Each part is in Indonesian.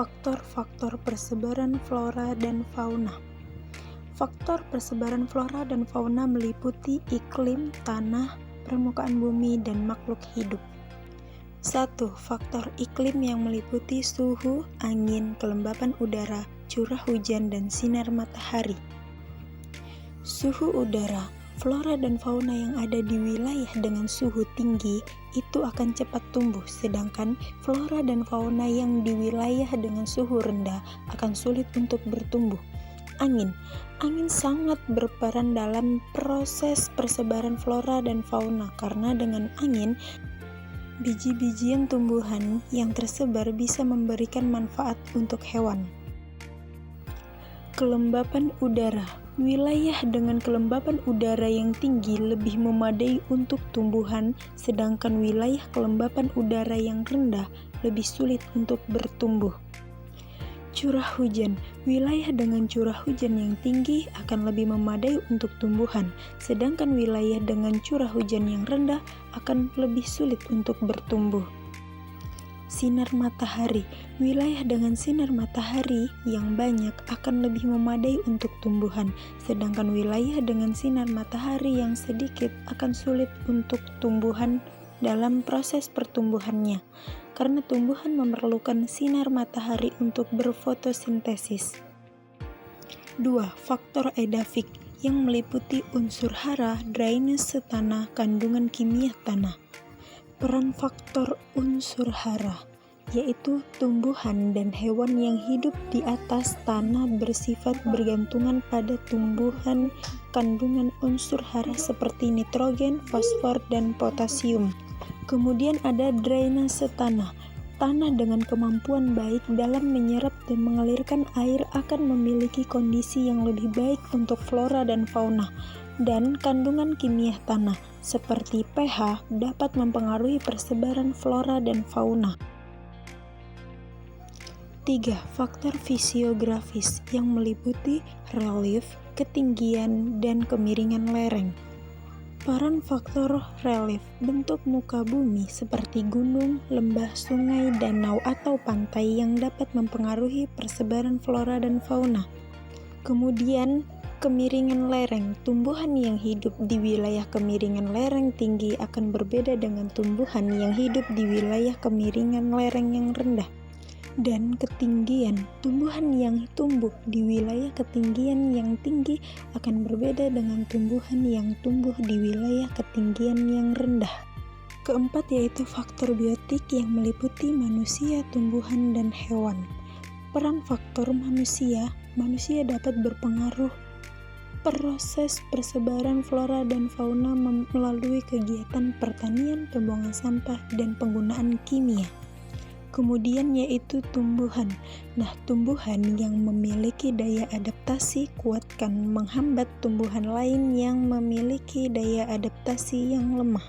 faktor-faktor persebaran flora dan fauna. Faktor persebaran flora dan fauna meliputi iklim, tanah, permukaan bumi, dan makhluk hidup. 1. Faktor iklim yang meliputi suhu, angin, kelembapan udara, curah hujan, dan sinar matahari. Suhu udara. Flora dan fauna yang ada di wilayah dengan suhu tinggi itu akan cepat tumbuh, sedangkan flora dan fauna yang di wilayah dengan suhu rendah akan sulit untuk bertumbuh. Angin. Angin sangat berperan dalam proses persebaran flora dan fauna karena dengan angin, biji-bijian tumbuhan yang tersebar bisa memberikan manfaat untuk hewan. Kelembapan udara. Wilayah dengan kelembapan udara yang tinggi lebih memadai untuk tumbuhan, sedangkan wilayah kelembapan udara yang rendah lebih sulit untuk bertumbuh. Curah hujan. Wilayah dengan curah hujan yang tinggi akan lebih memadai untuk tumbuhan, sedangkan wilayah dengan curah hujan yang rendah akan lebih sulit untuk bertumbuh. Sinar matahari. Wilayah dengan sinar matahari yang banyak akan lebih memadai untuk tumbuhan, sedangkan wilayah dengan sinar matahari yang sedikit akan sulit untuk tumbuhan dalam proses pertumbuhannya, karena tumbuhan memerlukan sinar matahari untuk berfotosintesis. 2. Faktor edafik yang meliputi unsur hara, drainase tanah, kandungan kimia tanah. Peran faktor unsur hara, yaitu tumbuhan dan hewan yang hidup di atas tanah bersifat bergantungan pada tumbuhan kandungan unsur hara seperti nitrogen, fosfor, dan potasium. Kemudian ada drainase tanah. Tanah dengan kemampuan baik dalam menyerap dan mengalirkan air akan memiliki kondisi yang lebih baik untuk flora dan fauna, dan kandungan kimia tanah seperti pH dapat mempengaruhi persebaran flora dan fauna. 3. Faktor fisiografis yang meliputi relief, ketinggian, dan kemiringan lereng. Peran faktor relief, bentuk muka bumi seperti gunung, lembah, sungai, danau, atau pantai yang dapat mempengaruhi persebaran flora dan fauna. Kemudian, kemiringan lereng. Tumbuhan yang hidup di wilayah kemiringan lereng tinggi akan berbeda dengan tumbuhan yang hidup di wilayah kemiringan lereng yang rendah. Dan ketinggian. Tumbuhan yang tumbuh di wilayah ketinggian yang tinggi akan berbeda dengan tumbuhan yang tumbuh di wilayah ketinggian yang rendah. Keempat yaitu faktor biotik yang meliputi manusia, tumbuhan, dan hewan. Peran faktor manusia dapat berpengaruh proses persebaran flora dan fauna melalui kegiatan pertanian, pembuangan sampah, dan penggunaan kimia. Kemudian yaitu tumbuhan. Nah, tumbuhan yang memiliki daya adaptasi kuat kan menghambat tumbuhan lain yang memiliki daya adaptasi yang lemah.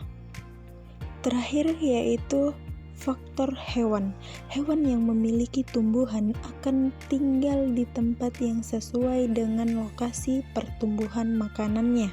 Terakhir yaitu faktor hewan. Hewan yang memiliki tumbuhan akan tinggal di tempat yang sesuai dengan lokasi pertumbuhan makanannya.